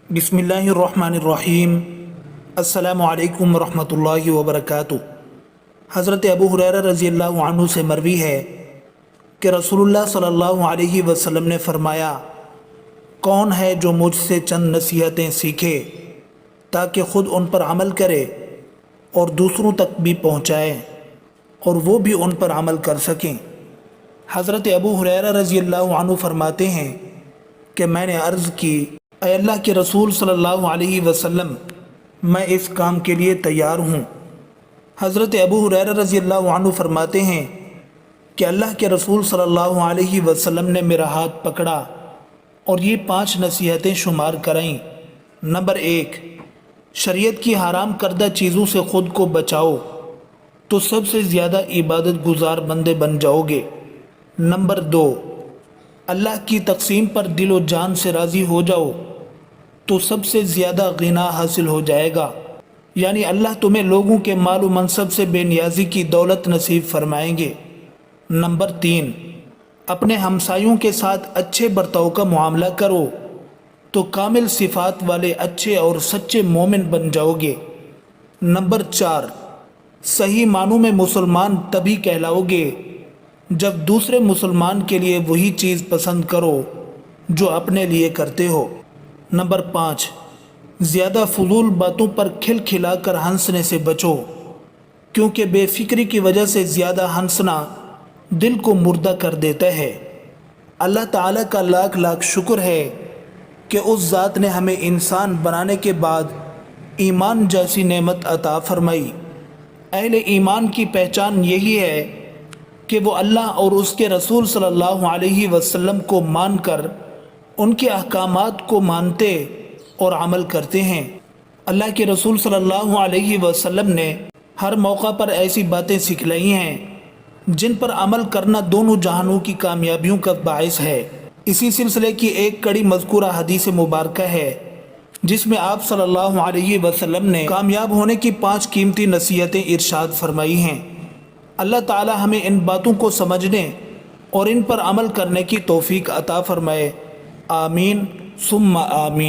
بسم اللہ الرحمن الرحیم۔ السلام علیکم ورحمۃ اللہ وبرکاتہ۔ حضرت ابو ہریرہ رضی اللہ عنہ سے مروی ہے کہ رسول اللہ صلی اللہ علیہ وسلم نے فرمایا، کون ہے جو مجھ سے چند نصیحتیں سیکھے تاکہ خود ان پر عمل کرے اور دوسروں تک بھی پہنچائے اور وہ بھی ان پر عمل کر سکیں۔ حضرت ابو ہریرہ رضی اللہ عنہ فرماتے ہیں کہ میں نے عرض کی، اے اللہ کے رسول صلی اللہ علیہ وسلم، میں اس کام کے لیے تیار ہوں۔ حضرت ابو ہریرہ رضی اللہ عنہ فرماتے ہیں کہ اللہ کے رسول صلی اللہ علیہ وسلم نے میرا ہاتھ پکڑا اور یہ 5 نصیحتیں شمار کرائیں۔ نمبر 1، شریعت کی حرام کردہ چیزوں سے خود کو بچاؤ تو سب سے زیادہ عبادت گزار بندے بن جاؤ گے۔ نمبر 2، اللہ کی تقسیم پر دل و جان سے راضی ہو جاؤ تو سب سے زیادہ غنا حاصل ہو جائے گا، یعنی اللہ تمہیں لوگوں کے مال و منصب سے بے نیازی کی دولت نصیب فرمائیں گے۔ نمبر 3، اپنے ہمسایوں کے ساتھ اچھے برتاؤ کا معاملہ کرو تو کامل صفات والے اچھے اور سچے مومن بن جاؤ گے۔ نمبر 4، صحیح معنوں میں مسلمان تبھی کہلاؤ گے جب دوسرے مسلمان کے لیے وہی چیز پسند کرو جو اپنے لیے کرتے ہو۔ نمبر 5، زیادہ فضول باتوں پر کھل کھلا کر ہنسنے سے بچو، کیونکہ بے فکری کی وجہ سے زیادہ ہنسنا دل کو مردہ کر دیتا ہے۔ اللہ تعالیٰ کا لاکھ لاکھ شکر ہے کہ اس ذات نے ہمیں انسان بنانے کے بعد ایمان جیسی نعمت عطا فرمائی۔ اہل ایمان کی پہچان یہی ہے کہ وہ اللہ اور اس کے رسول صلی اللہ علیہ وسلم کو مان کر ان کے احکامات کو مانتے اور عمل کرتے ہیں۔ اللہ کے رسول صلی اللہ علیہ وسلم نے ہر موقع پر ایسی باتیں سکھلائی ہیں جن پر عمل کرنا دونوں جہانوں کی کامیابیوں کا باعث ہے۔ اسی سلسلے کی ایک کڑی مذکورہ حدیث مبارکہ ہے جس میں آپ صلی اللہ علیہ وسلم نے کامیاب ہونے کی 5 قیمتی نصیحتیں ارشاد فرمائی ہیں۔ اللہ تعالی ہمیں ان باتوں کو سمجھنے اور ان پر عمل کرنے کی توفیق عطا فرمائے۔ آمین ثم آمین۔